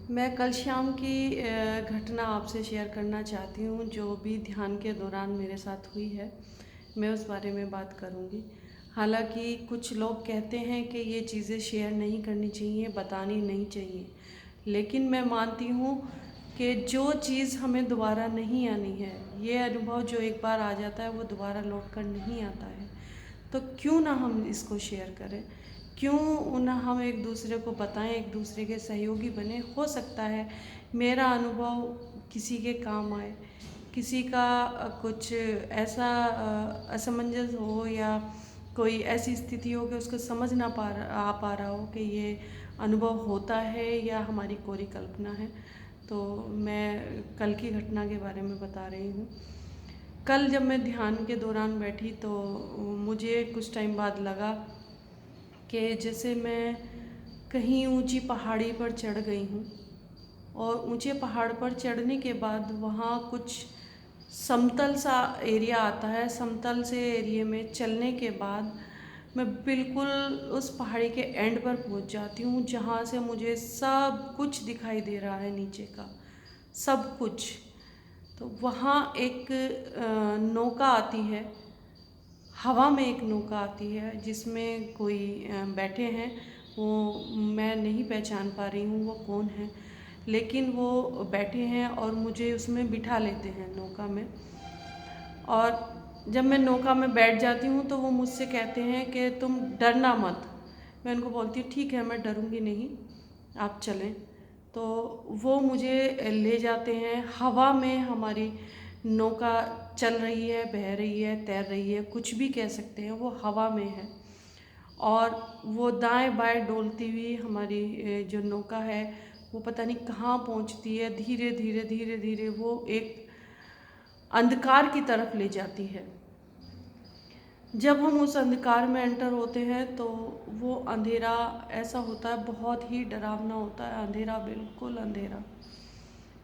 मैं कल शाम की घटना आपसे शेयर करना चाहती हूँ, जो भी ध्यान के दौरान मेरे साथ हुई है। मैं उस बारे में बात करूँगी। हालाँकि कुछ लोग कहते हैं कि ये चीज़ें शेयर नहीं करनी चाहिए, बतानी नहीं चाहिए, लेकिन मैं मानती हूँ कि जो चीज़ हमें दोबारा नहीं आनी है, ये अनुभव जो एक बार आ जाता है वो दोबारा लौट कर नहीं आता है। तो क्यों ना हम इसको शेयर करें, क्यों ना हम एक दूसरे को बताएं, एक दूसरे के सहयोगी बने। हो सकता है मेरा अनुभव किसी के काम आए, किसी का कुछ ऐसा असमंजस हो या कोई ऐसी स्थिति हो कि उसको समझ ना आ पा रहा हो कि ये अनुभव होता है या हमारी कोरी कल्पना है। तो मैं कल की घटना के बारे में बता रही हूँ। कल जब मैं ध्यान के दौरान बैठी तो मुझे कुछ टाइम बाद लगा कि जैसे मैं कहीं ऊंची पहाड़ी पर चढ़ गई हूँ, और ऊंचे पहाड़ पर चढ़ने के बाद वहाँ कुछ समतल सा एरिया आता है। समतल से एरिया में चलने के बाद मैं बिल्कुल उस पहाड़ी के एंड पर पहुँच जाती हूँ, जहाँ से मुझे सब कुछ दिखाई दे रहा है, नीचे का सब कुछ। तो वहाँ एक नौका आती है, हवा में एक नौका आती है जिसमें कोई बैठे हैं। वो मैं नहीं पहचान पा रही हूँ वो कौन है, लेकिन वो बैठे हैं और मुझे उसमें बिठा लेते हैं, नौका में। और जब मैं नौका में बैठ जाती हूँ तो वो मुझसे कहते हैं कि तुम डरना मत। मैं उनको बोलती हूँ ठीक है, मैं डरूँगी नहीं, आप चलें। तो वो मुझे ले जाते हैं हवा में। हमारी नौका चल रही है, बह रही है, तैर रही है, कुछ भी कह सकते हैं, वो हवा में है। और वो दाएं बाएं डोलती हुई हमारी जो नौका है वो पता नहीं कहाँ पहुँचती है। धीरे धीरे धीरे धीरे वो एक अंधकार की तरफ ले जाती है। जब हम उस अंधकार में एंटर होते हैं तो वो अंधेरा ऐसा होता है, बहुत ही डरावना होता है अंधेरा, बिल्कुल अंधेरा,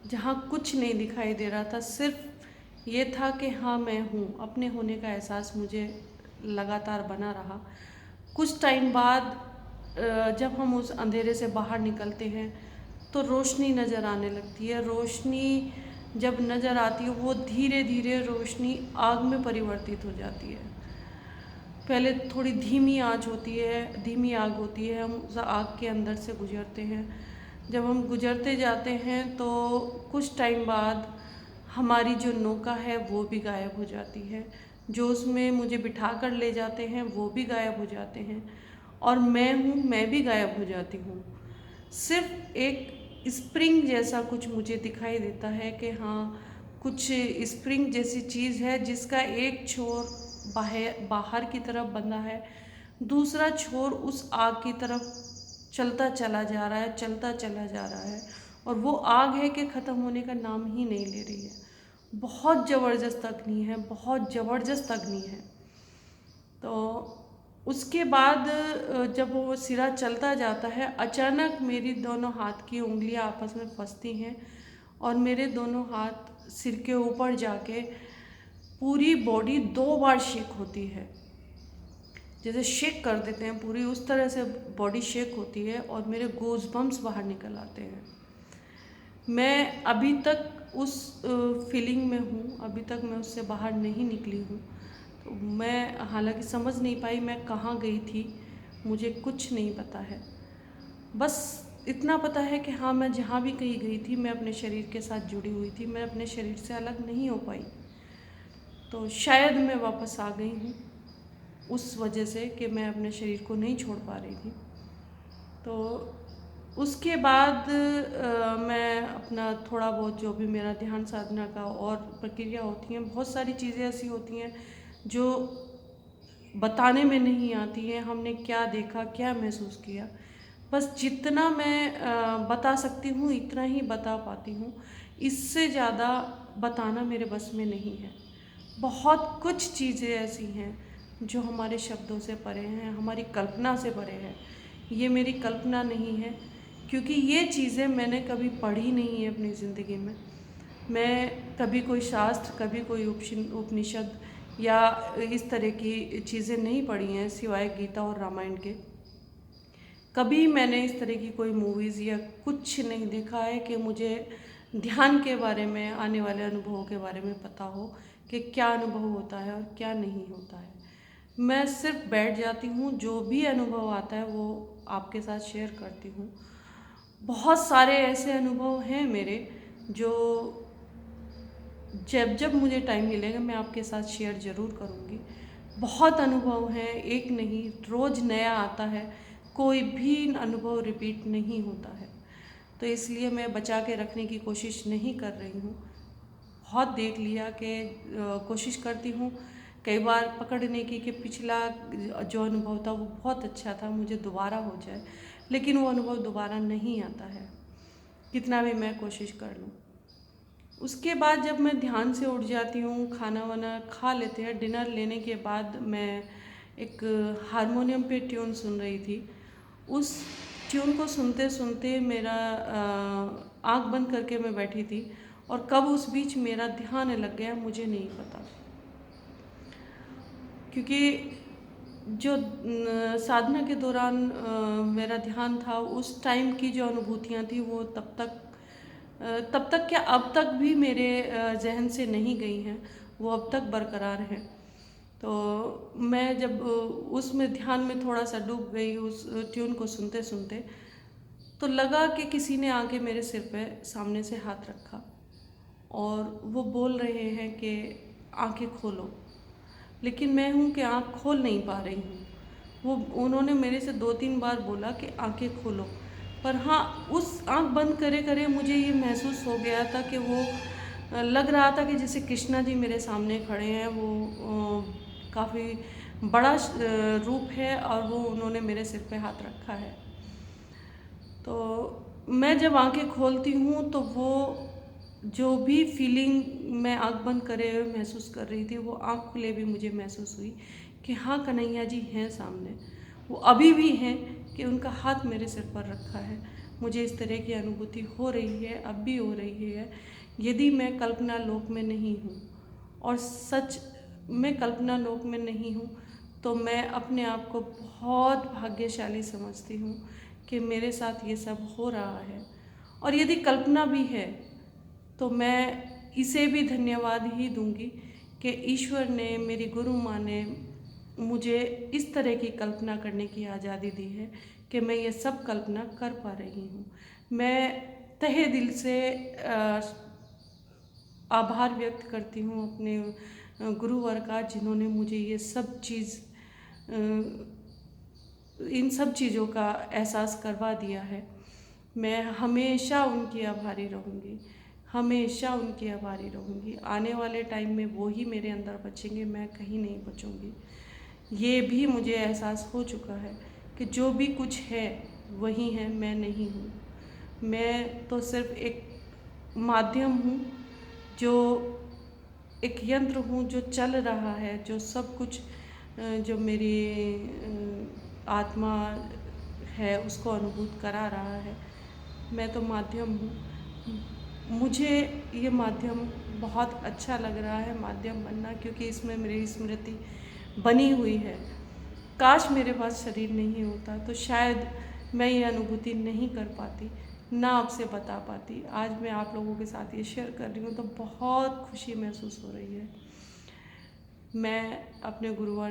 जहाँ कुछ नहीं दिखाई दे रहा था। सिर्फ ये था कि हाँ मैं हूँ, अपने होने का एहसास मुझे लगातार बना रहा। कुछ टाइम बाद जब हम उस अंधेरे से बाहर निकलते हैं तो रोशनी नज़र आने लगती है। रोशनी जब नज़र आती है वो धीरे धीरे रोशनी आग में परिवर्तित हो जाती है। पहले थोड़ी धीमी आंच होती है, धीमी आग होती है, हम उस आग के अंदर से गुजरते हैं। जब हम गुजरते जाते हैं तो कुछ टाइम बाद हमारी जो नौका है वो भी गायब हो जाती है। जो उसमें मुझे बिठा कर ले जाते हैं वो भी गायब हो जाते हैं, और मैं भी गायब हो जाती हूँ। सिर्फ एक स्प्रिंग जैसा कुछ मुझे दिखाई देता है कि हाँ, कुछ स्प्रिंग जैसी चीज़ है जिसका एक छोर बाहर बाहर की तरफ बंधा है, दूसरा छोर उस आग की तरफ चलता चला जा रहा है, चलता चला जा रहा है। और वो आग है कि ख़त्म होने का नाम ही नहीं ले रही है। बहुत ज़बरदस्त अग्नि है, बहुत ज़बरदस्त अग्नि है। तो उसके बाद जब वो सिरा चलता जाता है, अचानक मेरी दोनों हाथ की उंगलियां आपस में फंसती हैं और मेरे दोनों हाथ सिर के ऊपर जाके पूरी बॉडी 2 बार शेक होती है। जैसे शेक कर देते हैं पूरी, उस तरह से बॉडी शेक होती है और मेरे गूज़ बम्स बाहर निकल आते हैं। मैं अभी तक उस फीलिंग में हूँ, अभी तक मैं उससे बाहर नहीं निकली हूँ। तो मैं हालांकि समझ नहीं पाई मैं कहाँ गई थी, मुझे कुछ नहीं पता है। बस इतना पता है कि हाँ, मैं जहाँ भी कहीं गई थी मैं अपने शरीर के साथ जुड़ी हुई थी, मैं अपने शरीर से अलग नहीं हो पाई। तो शायद मैं वापस आ गई हूँ उस वजह से कि मैं अपने शरीर को नहीं छोड़ पा रही थी। तो उसके बाद मैं अपना थोड़ा बहुत जो भी मेरा ध्यान साधना का और प्रक्रिया होती हैं, बहुत सारी चीज़ें ऐसी होती हैं जो बताने में नहीं आती हैं। हमने क्या देखा, क्या महसूस किया, बस जितना मैं बता सकती हूँ इतना ही बता पाती हूँ। इससे ज़्यादा बताना मेरे बस में नहीं है। बहुत कुछ चीज़ें ऐसी हैं जो हमारे शब्दों से परे हैं, हमारी कल्पना से परे हैं। ये मेरी कल्पना नहीं है, क्योंकि ये चीज़ें मैंने कभी पढ़ी नहीं है अपनी ज़िंदगी में। मैं कभी कोई शास्त्र, कभी कोई उपनिषद या इस तरह की चीज़ें नहीं पढ़ी हैं सिवाय गीता और रामायण के। कभी मैंने इस तरह की कोई मूवीज़ या कुछ नहीं देखा है कि मुझे ध्यान के बारे में, आने वाले अनुभवों के बारे में पता हो कि क्या अनुभव होता है और क्या नहीं होता है। मैं सिर्फ बैठ जाती हूँ, जो भी अनुभव आता है वो आपके साथ शेयर करती हूँ। बहुत सारे ऐसे अनुभव हैं मेरे, जो जब जब मुझे टाइम मिलेगा मैं आपके साथ शेयर ज़रूर करूँगी। बहुत अनुभव हैं, एक नहीं, रोज़ नया आता है, कोई भी अनुभव रिपीट नहीं होता है। तो इसलिए मैं बचा के रखने की कोशिश नहीं कर रही हूँ। बहुत देख लिया कि कोशिश करती हूँ कई बार पकड़ने की कि पिछला जो अनुभव था वो बहुत अच्छा था, मुझे दोबारा हो जाए, लेकिन वो अनुभव दोबारा नहीं आता है, कितना भी मैं कोशिश कर लूँ। उसके बाद जब मैं ध्यान से उठ जाती हूँ, खाना वाना खा लेते हैं, डिनर लेने के बाद मैं एक हारमोनियम पे ट्यून सुन रही थी। उस ट्यून को सुनते सुनते मेरा आँख बंद करके मैं बैठी थी, और कब उस बीच मेरा ध्यान लग गया मुझे नहीं पता। क्योंकि जो साधना के दौरान मेरा ध्यान था, उस टाइम की जो अनुभूतियाँ थी वो तब तक क्या अब तक भी मेरे ज़हन से नहीं गई हैं, वो अब तक बरकरार हैं। तो मैं जब उसमें ध्यान में थोड़ा सा डूब गई उस ट्यून को सुनते सुनते, तो लगा कि किसी ने आके मेरे सिर पे सामने से हाथ रखा और वो बोल रहे हैं कि आंखें खोलो, लेकिन मैं हूँ कि आँख खोल नहीं पा रही हूँ। वो उन्होंने मेरे से 2-3 बार बोला कि आंखें खोलो, पर हाँ, उस आँख बंद करे करे मुझे ये महसूस हो गया था कि वो लग रहा था कि जैसे कृष्णा जी मेरे सामने खड़े हैं। वो काफ़ी बड़ा रूप है और वो उन्होंने मेरे सिर पे हाथ रखा है। तो मैं जब आंखें खोलती हूँ तो वो जो भी फीलिंग मैं आँख बंद करे हुए महसूस कर रही थी, वो आँख खुले भी मुझे महसूस हुई कि हाँ, कन्हैया जी हैं सामने। वो अभी भी हैं कि उनका हाथ मेरे सिर पर रखा है। मुझे इस तरह की अनुभूति हो रही है, अब भी हो रही है। यदि मैं कल्पना लोक में नहीं हूँ, और सच में कल्पना लोक में नहीं हूँ, तो मैं अपने आप को बहुत भाग्यशाली समझती हूँ कि मेरे साथ ये सब हो रहा है। और यदि कल्पना भी है तो मैं इसे भी धन्यवाद ही दूंगी कि ईश्वर ने, मेरी गुरु माँ ने मुझे इस तरह की कल्पना करने की आज़ादी दी है कि मैं ये सब कल्पना कर पा रही हूँ। मैं तहे दिल से आभार व्यक्त करती हूँ अपने गुरुवर का, जिन्होंने मुझे ये सब चीज़, इन सब चीज़ों का एहसास करवा दिया है। मैं हमेशा उनकी आभारी रहूँगी, हमेशा उनकी आभारी रहूँगी। आने वाले टाइम में वो ही मेरे अंदर बचेंगे, मैं कहीं नहीं बचूँगी। ये भी मुझे एहसास हो चुका है कि जो भी कुछ है वही है, मैं नहीं हूँ। मैं तो सिर्फ एक माध्यम हूँ, जो एक यंत्र हूँ जो चल रहा है, जो सब कुछ जो मेरी आत्मा है उसको अनुभूत करा रहा है। मैं तो माध्यम हूँ। मुझे ये माध्यम बहुत अच्छा लग रहा है, माध्यम बनना, क्योंकि इसमें मेरी स्मृति बनी हुई है। काश मेरे पास शरीर नहीं होता तो शायद मैं ये अनुभूति नहीं कर पाती, ना आपसे बता पाती। आज मैं आप लोगों के साथ ये शेयर कर रही हूँ तो बहुत खुशी महसूस हो रही है। मैं अपने गुरुवर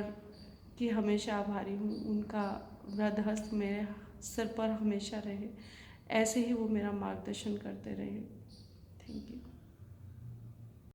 की हमेशा आभारी हूँ। उनका वृद्ध हस्त मेरे सिर पर हमेशा रहे, ऐसे ही वो मेरा मार्गदर्शन करते रहे। Thank you.